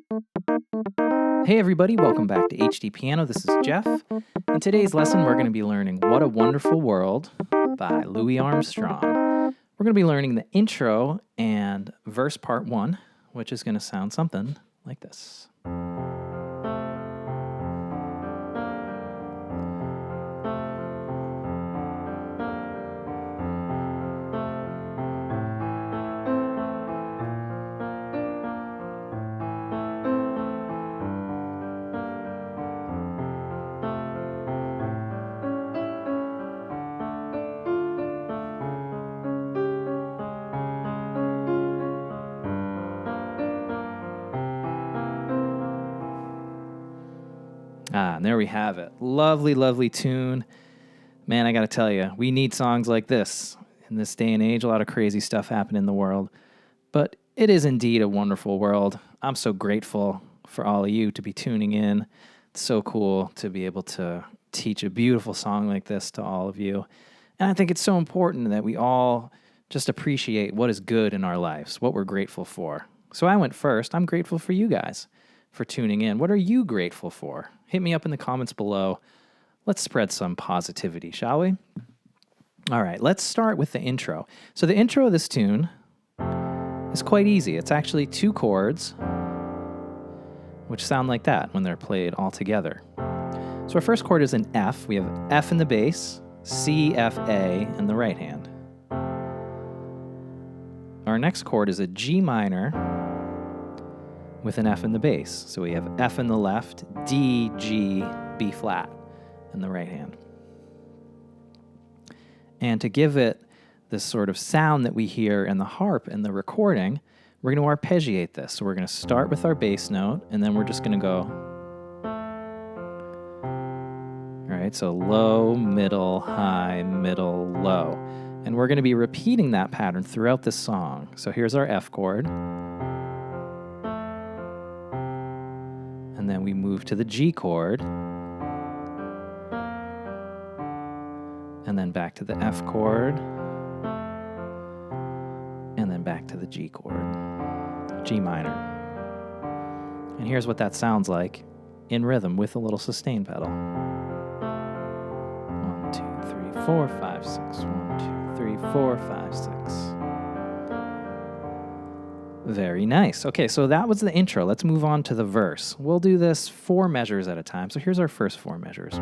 Hey everybody, welcome back to HDpiano. This is Jeff. In today's lesson, we're going to be learning What a Wonderful World by Louis Armstrong. We're going to be learning the intro and verse part 1, which is going to sound something like this. And there we have it. Lovely, lovely tune. Man, I got to tell you, we need songs like this in this day and age. A lot of crazy stuff happening in the world. But it is indeed a wonderful world. I'm so grateful for all of you to be tuning in. It's so cool to be able to teach a beautiful song like this to all of you. And I think it's so important that we all just appreciate what is good in our lives, what we're grateful for. So I went first. I'm grateful for you guys for tuning in. What are you grateful for? Hit me up in the comments below. Let's spread some positivity, shall we? All right, let's start with the intro. So the intro of this tune is quite easy. It's actually 2 chords, which sound like that when they're played all together. So our first chord is an F. We have F in the bass, C, F, A in the right hand. Our next chord is a G minor with an F in the bass. So we have F in the left, D, G, B flat in the right hand. And to give it this sort of sound that we hear in the harp in the recording, we're going to arpeggiate this. So we're going to start with our bass note, and then we're just going to go. All right, so low, middle, high, middle, low. And we're going to be repeating that pattern throughout this song. So here's our F chord. And then we move to the G chord. And then back to the F chord. And then back to the G chord. G minor. And here's what that sounds like in rhythm with a little sustain pedal. 1, 2, 3, 4, 5, 6. 1, 2, 3, 4, 5, 6. Very nice. Okay, so that was the intro. Let's move on to the verse. We'll do this 4 measures at a time. So here's our first 4 measures.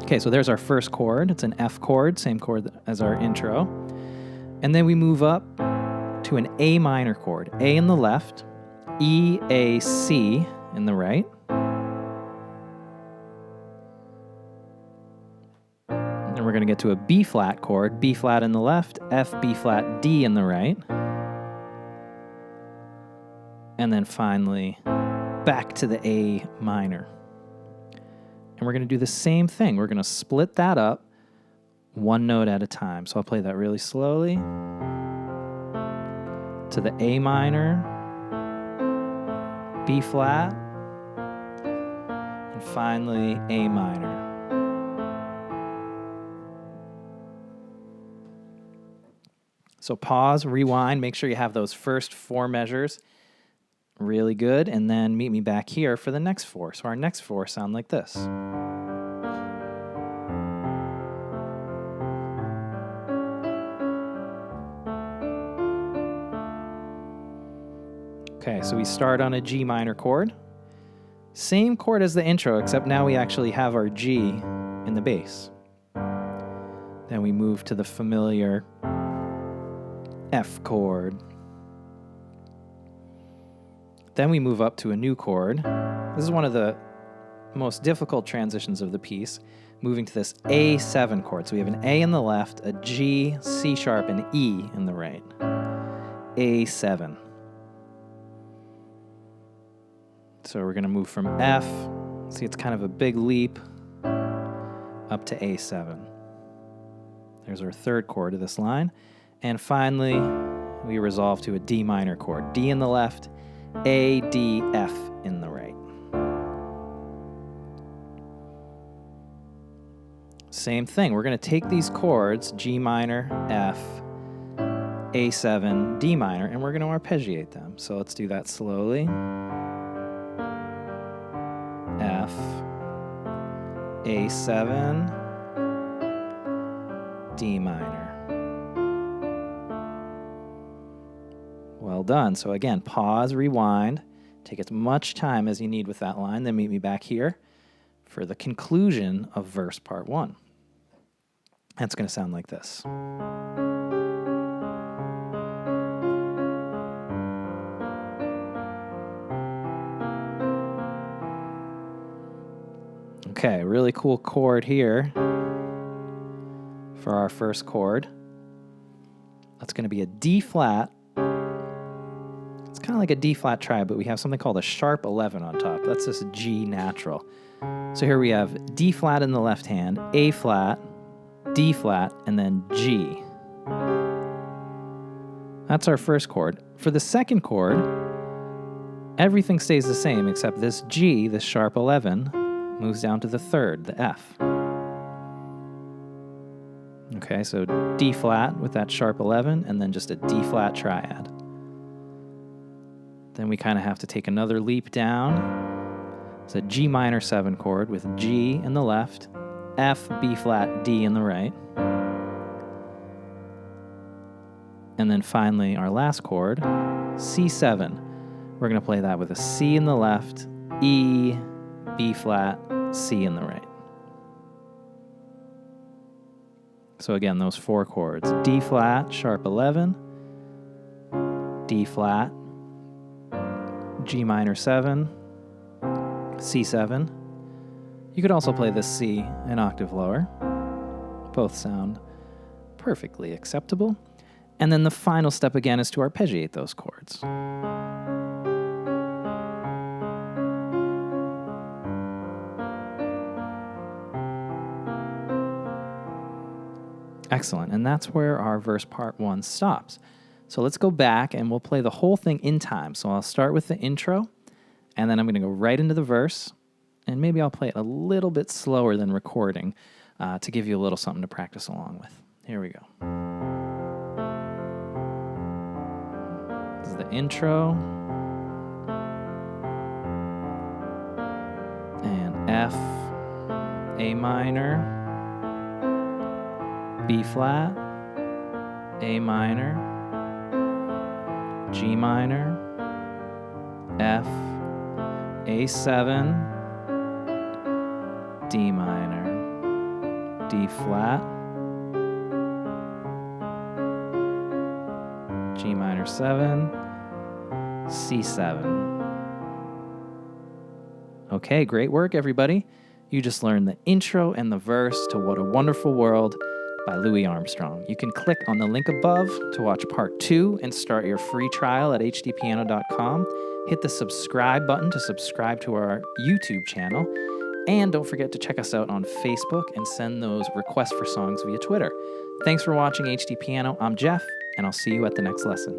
Okay, so there's our first chord. It's an F chord, same chord as our intro. And then we move up to an A minor chord. A in the left, E, A, C in the right. And we're going to get to a B flat chord, B flat in the left, F, B flat, D in the right. And then finally, back to the A minor. And we're going to do the same thing. We're going to split that up 1 note at a time. So I'll play that really slowly. To the A minor, B flat, and finally A minor. So pause, rewind, make sure you have those first 4 measures really good, and then meet me back here for the next 4. So our next 4 sound like this. Okay, so we start on a G minor chord. Same chord as the intro, except now we actually have our G in the bass. Then we move to the familiar F chord. Then we move up to a new chord. This is one of the most difficult transitions of the piece, moving to this A7 chord. So we have an A in the left, a G, C sharp, and E in the right. A7. So we're going to move from F, see it's kind of a big leap, up to A7. There's our third chord of this line. And finally, we resolve to a D minor chord. D in the left, A, D, F in the right. Same thing. We're going to take these chords, G minor, F, A7, D minor, and we're going to arpeggiate them. So let's do that slowly. F, A7, D minor. Well done. So again, pause, rewind, take as much time as you need with that line, then meet me back here for the conclusion of verse part 1. That's going to sound like this. Okay, really cool chord here for our first chord. That's going to be a D flat. It's kind of like a D flat triad, but we have something called a sharp 11 on top. That's this G natural. So here we have D flat in the left hand, A flat, D flat, and then G. That's our first chord. For the second chord, everything stays the same except this G, this sharp 11, moves down to the third, the F. Okay, so D flat with that sharp 11, and then just a D flat triad. Then we kind of have to take another leap down. It's a G minor 7 chord with G in the left, F, B flat, D in the right. And then finally, our last chord, C7. We're going to play that with a C in the left, E, B flat, C in the right. So again, those 4 chords, D flat, sharp 11, D flat, G minor 7, C7. You could also play this C an octave lower. Both sound perfectly acceptable. And then the final step again is to arpeggiate those chords. Excellent, and that's where our verse part 1 stops. So let's go back and we'll play the whole thing in time. So I'll start with the intro, and then I'm going to go right into the verse, and maybe I'll play it a little bit slower than recording to give you a little something to practice along with. Here we go. This is the intro. And F, A minor, B flat, A minor, G minor, F, A7, D minor, D flat, G minor 7, C7. Okay, great work, everybody. You just learned the intro and the verse to What a Wonderful World by Louis Armstrong. You can click on the link above to watch part 2 and start your free trial at HDpiano.com. Hit the subscribe button to subscribe to our YouTube channel. And don't forget to check us out on Facebook and send those requests for songs via Twitter. Thanks for watching HD Piano. I'm Jeff, and I'll see you at the next lesson.